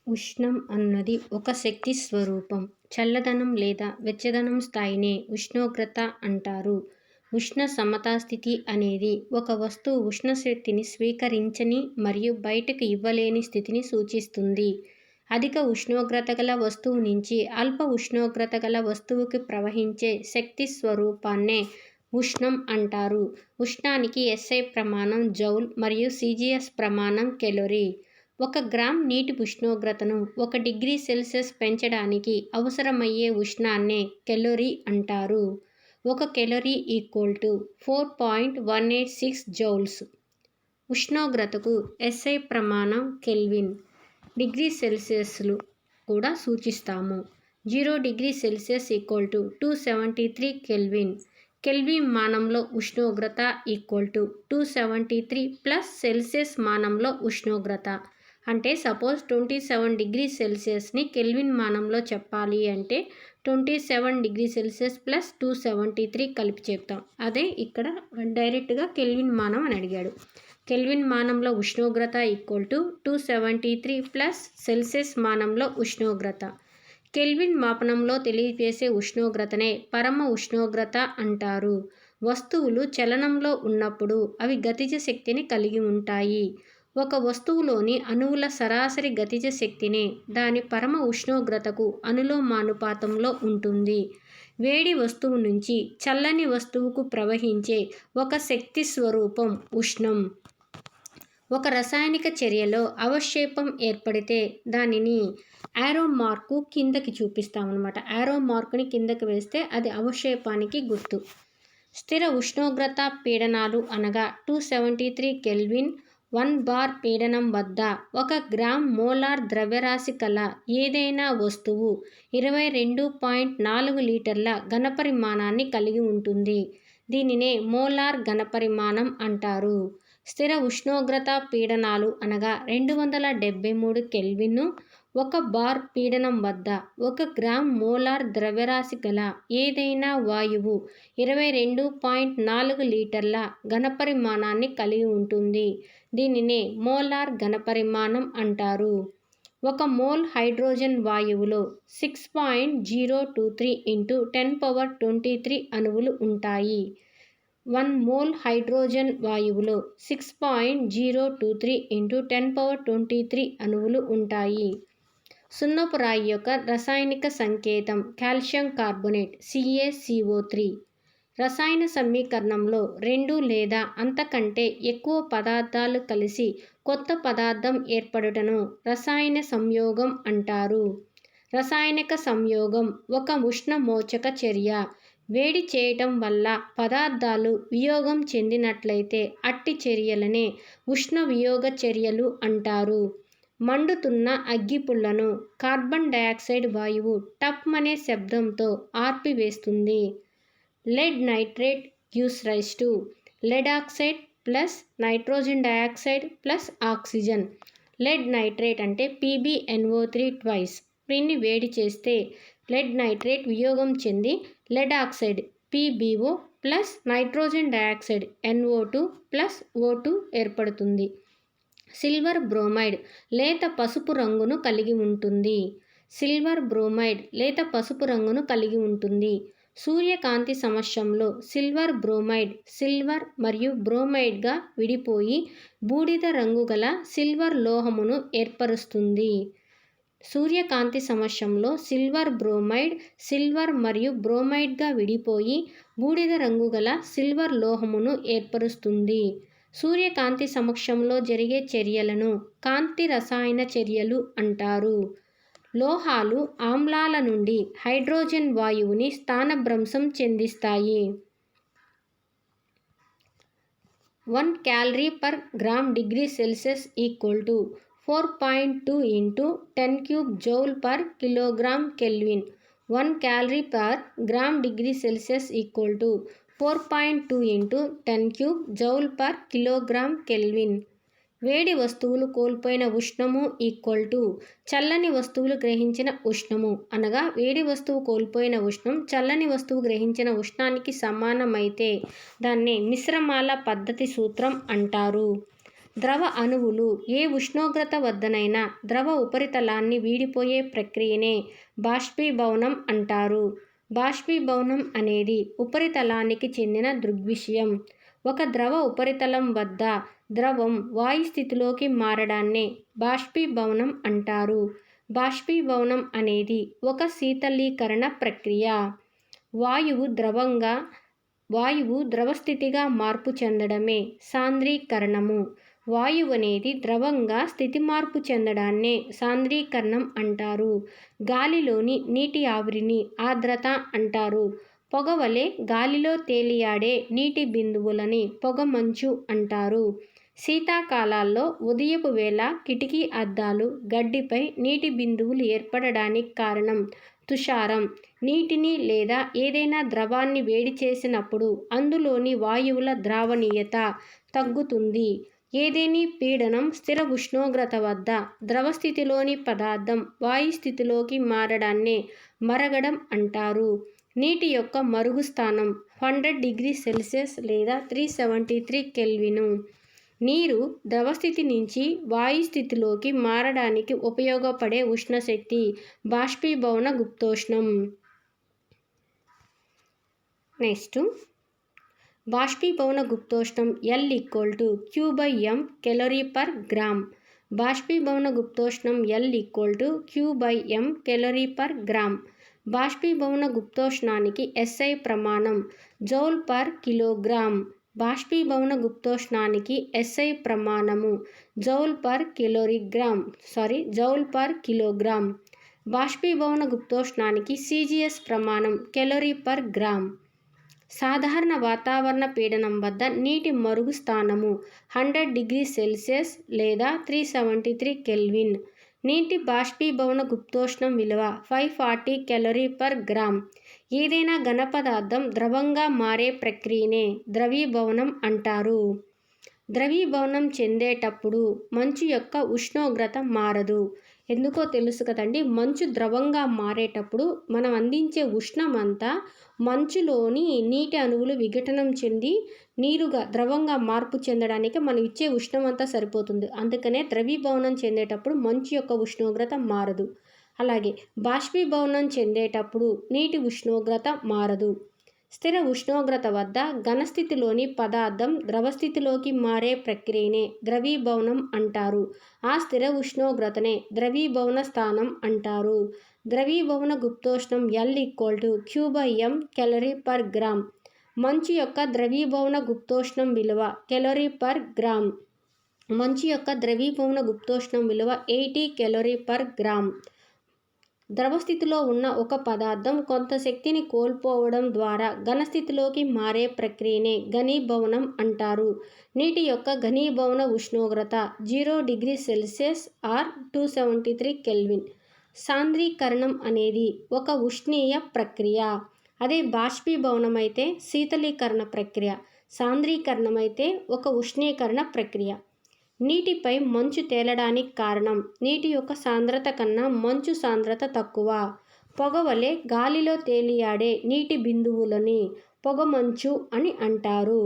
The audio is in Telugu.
ఉష్ణం అన్నది ఒక శక్తి స్వరూపం. చల్లదనం లేదా వెచ్చదనం స్థాయినే ఉష్ణోగ్రత అంటారు. ఉష్ణ సమతా స్థితి అనేది ఒక వస్తువు ఉష్ణశక్తిని స్వీకరించని మరియు బయటకు ఇవ్వలేని స్థితిని సూచిస్తుంది. అధిక ఉష్ణోగ్రత గల వస్తువు నుంచి అల్ప ఉష్ణోగ్రత గల వస్తువుకి ప్రవహించే శక్తి స్వరూపాన్నే ఉష్ణం అంటారు. ఉష్ణానికి SI ప్రమాణం జౌల్ మరియు CGS ప్రమాణం కెలోరీ. 1 గ్రామ్ నీటి ఉష్ణోగ్రతను 1 డిగ్రీ సెల్సియస్ పెంచడానికి అవసరమయ్యే ఉష్ణాన్నే కెలోరీ అంటారు. 1 కెలోరీ = 4.186 జౌల్స్. ఉష్ణోగ్రతకు SI ప్రమాణం కెల్విన్, డిగ్రీ సెల్సియస్లు కూడా సూచిస్తాము. 0 డిగ్రీ సెల్సియస్ = 273 కెల్విన్. కెల్విన్ మానంలో ఉష్ణోగ్రత = 273 ప్లస్ సెల్సియస్ మానంలో ఉష్ణోగ్రత. అంటే సపోజ్ 27 డిగ్రీ సెల్సియస్ని కెల్విన్ మానంలో చెప్పాలి అంటే 27 డిగ్రీ సెల్సియస్ ప్లస్ 273 కలిపి చెప్తాం. అదే ఇక్కడ డైరెక్ట్గా కెల్విన్ మానం అని అడిగాడు. కెల్విన్ మానంలో ఉష్ణోగ్రత = 273 ప్లస్ సెల్సియస్ మానంలో ఉష్ణోగ్రత. కెల్విన్ మాపనంలో తెలియజేసే ఉష్ణోగ్రతనే పరమ ఉష్ణోగ్రత అంటారు. వస్తువులు చలనంలో ఉన్నప్పుడు అవి గతిజ శక్తిని కలిగి ఉంటాయి. ఒక వస్తువులోని అణువుల సరాసరి గతిజ శక్తినే దాని పరమ ఉష్ణోగ్రతకు అనులోమానుపాతంలో ఉంటుంది. వేడి వస్తువు నుంచి చల్లని వస్తువుకు ప్రవహించే ఒక శక్తి స్వరూపం ఉష్ణం. ఒక రసాయనిక చర్యలో అవక్షేపం ఏర్పడితే దానిని యారో మార్కు కిందకి చూపిస్తామన్నమాట. యారో మార్కుని కిందకి వేస్తే అది అవక్షేపానికి గుర్తు. స్థిర ఉష్ణోగ్రత పీడనాలు అనగా 273 కెల్విన్ 1 బార్ పీడనం వద్ద 1 గ్రామ్ మోలార్ ద్రవ్యరాశి కల ఏదైనా వస్తువు 22.4 లీటర్ల ఘనపరిమాణాన్ని కలిగి ఉంటుంది. దీనినే మోలార్ ఘనపరిమాణం అంటారు. స్థిర ఉష్ణోగ్రత పీడనాలు అనగా 273 కెల్విన్ 1 బార్ పీడనం వద్ద 1 గ్రామ్ మోలార్ ద్రవ్యరాశి గల ఏదైనా వాయువు 22.4 లీటర్ల ఘనపరిమాణాన్ని కలిగి ఉంటుంది. దీనినే మోలార్ ఘనపరిమాణం అంటారు. 1 మోల్ హైడ్రోజన్ వాయువులో 6.023 × 1023 అణువులు ఉంటాయి. 1 మోల్ హైడ్రోజన్ వాయువులో 6.023 × 1023 అణువులు ఉంటాయి. సున్నపు రాయి యొక్క రసాయనిక సంకేతం కాల్షియం కార్బోనేట్ CaCO3. రసాయన సమీకరణంలో 2 లేదా అంతకంటే ఎక్కువ పదార్థాలు కలిసి కొత్త పదార్థం ఏర్పడుటను రసాయన సంయోగం అంటారు. రసాయనిక సంయోగం ఒక ఉష్ణమోచక చర్య. వేడి చేయటం వల్ల పదార్థాలు వియోగం చెందినట్లయితే అట్టి చర్యలనే ఉష్ణ వియోగ చర్యలు అంటారు. మండుతున్న అగ్గిపుల్లను కార్బన్ డయాక్సైడ్ వాయువు టప్మనే శబ్దంతో ఆర్పివేస్తుంది. lead nitrate gives rise to lead oxide plus nitrogen dioxide plus oxygen. lead nitrate అంటే PbNO3 twice. దీన్ని వేడి చేస్తే lead nitrate వియోగం చెంది lead oxide PbO plus nitrogen dioxide NO2 plus O2 ఏర్పడుతుంది. సిల్వర్ బ్రోమైడ్ లేత పసుపు రంగును కలిగి ఉంటుంది. సిల్వర్ బ్రోమైడ్ లేత పసుపు రంగును కలిగి ఉంటుంది. సూర్యకాంతి సమక్షంలో సిల్వర్ బ్రోమైడ్ సిల్వర్ మరియు బ్రోమైడ్గా విడిపోయి బూడిద రంగు గల సిల్వర్ లోహమును ఏర్పరుస్తుంది. సూర్యకాంతి సమక్షంలో సిల్వర్ బ్రోమైడ్ సిల్వర్ మరియు బ్రోమైడ్గా విడిపోయి బూడిద రంగు గల సిల్వర్ లోహమును ఏర్పరుస్తుంది. సూర్యకాంతి సమక్షంలో జరిగే చర్యలను కాంతి రసాయన చర్యలు అంటారు. లోహాలు ఆమ్లాల నుండి హైడ్రోజన్ వాయువుని స్థానభ్రంశం చెందిస్తాయి. 1 calorie per gram degree Celsius = 4.2 × 10³ joule per kilogram Kelvin. 1 calorie per gram degree Celsius = 4.2 × 10³ joule per kilogram Kelvin. వేడి వస్తువులు కోల్పోయిన ఉష్ణము చల్లని వస్తువులు గ్రహించిన ఉష్ణము అనగా వేడి వస్తువు కోల్పోయిన ఉష్ణం చల్లని వస్తువు గ్రహించిన ఉష్ణానికి సమానమైతే దాన్ని మిశ్రమాల పద్ధతి సూత్రం అంటారు. ద్రవ అణువులు ఏ ఉష్ణోగ్రత వద్దనైనా ద్రవ ఉపరితలాన్ని వీడిపోయే ప్రక్రియనే బాష్పీభవనం అంటారు. బాష్పీభవనం అనేది ఉపరితలానికి చెందిన దృగ్విషయం. ఒక ద్రవ ఉపరితలం వద్ద ద్రవం వాయు స్థితిలోకి మారడాన్నే బాష్పీభవనం అంటారు. బాష్పీభవనం అనేది ఒక శీతలీకరణ ప్రక్రియ. వాయువు ద్రవస్థితిగా మార్పు చెందడమే సాంద్రీకరణము. వాయువు అనేది ద్రవంగా స్థితి మార్పు చెందడాన్నే సాంద్రీకరణం అంటారు. గాలిలోని నీటి ఆవిరిని ఆర్ద్రత అంటారు. పొగవలే గాలిలో తేలియాడే నీటి బిందువులని పొగమంచు అంటారు. శీతాకాలాల్లో ఉదయపు వేళ కిటికీ అద్దాలు గడ్డిపై నీటి బిందువులు ఏర్పడడానికి కారణం తుషారం. నీటిని లేదా ఏదైనా ద్రవాన్ని వేడి చేసినప్పుడు అందులోని వాయువుల ద్రావణీయత తగ్గుతుంది. ఏదేని పీడనం స్థిర ఉష్ణోగ్రత వద్ద ద్రవస్థితిలోని పదార్థం వాయుస్థితిలోకి మారడాన్నే మరగడం అంటారు. నీటి యొక్క మరుగు స్థానం 100 డిగ్రీ సెల్సియస్ లేదా 373 కెల్విన్. నీరు ద్రవస్థితి నుంచి వాయుస్థితిలోకి మారడానికి ఉపయోగపడే ఉష్ణశక్తి బాష్పీభవన గుప్తోష్ణం. Next బాష్పీభవన గుప్తోష్ణం L=Q/m Cal/g. బాష్పీభవన గుప్తోష్ణం L=Q/m Cal/g. బాష్పీభవన గుప్తోష్ణానికి SI ప్రమాణం జౌల్/కిలోగ్రామ్. బాష్పీభవన గుప్తోష్ణానికి SI ప్రమాణము జౌల్/కిలోగ్రామ్. బాష్పీభవన గుప్తోష్ణానికి CGS ప్రమాణం కెలోరీ/గ్రామ్. సాధారణ వాతావరణ పీడనం వద్ద నీటి మరుగు స్థానము 100 డిగ్రీ సెల్సియస్ లేదా 373 కెల్విన్. నీటి బాష్పీభవన గుప్తోష్ణం విలువ 540 కెలోరీ/గ్రామ్. ఏదైనా ఘన పదార్థం ద్రవంగా మారే ప్రక్రియనే ద్రవీభవనం అంటారు. ద్రవీభవనం చెందేటప్పుడు మంచు యొక్క ఉష్ణోగ్రత మారదు. ఎందుకో తెలుసు కదండి. మంచు ద్రవంగా మారేటప్పుడు మనం అందించే ఉష్ణమంతా మంచులోని నీటి అణువులు విఘటనం చెంది నీరుగా ద్రవంగా మార్పు చెందడానికి మనం ఇచ్చే ఉష్ణం అంతా సరిపోతుంది. అందుకనే ద్రవీభవనం చెందేటప్పుడు మంచు యొక్క ఉష్ణోగ్రత మారదు. అలాగే బాష్పీభవనం చెందేటప్పుడు నీటి ఉష్ణోగ్రత మారదు. స్థిర ఉష్ణోగ్రత వద్ద ఘనస్థితిలోని పదార్థం ద్రవస్థితిలోకి మారే ప్రక్రియనే ద్రవీభవనం అంటారు. ఆ స్థిర ఉష్ణోగ్రతనే ద్రవీభవన స్థానం అంటారు. ద్రవీభవన గుప్తోష్ణం L=Q/m Cal/g. మంచు యొక్క ద్రవీభవన గుప్తోష్ణం విలువ కెలోరీ/గ్రామ్. మంచు యొక్క ద్రవీభవన గుప్తోష్ణం విలువ 80 కెలోరీ/గ్రామ్. ద్రవస్థితిలో ఉన్న ఒక పదార్థం కొంత శక్తిని కోల్పోవడం ద్వారా ఘనస్థితిలోకి మారే ప్రక్రియనే ఘనీభవనం అంటారు. నీటి యొక్క ఘనీభవన ఉష్ణోగ్రత 0 డిగ్రీ సెల్సియస్ ఆర్ 273 కెల్విన్. సాంద్రీకరణం అనేది ఒక ఉష్ణీయ ప్రక్రియ. అదే బాష్పీభవనం అయితే శీతలీకరణ ప్రక్రియ. సాంద్రీకరణం అయితే ఒక ఉష్ణీకరణ ప్రక్రియ. నీటిపై మంచు తేలడానికి కారణం నీటి యొక్క సాంద్రత కన్నా మంచు సాంద్రత తక్కువ. పొగవలే గాలిలో తేలియాడే నీటి బిందువులని పొగమంచు అని అంటారు.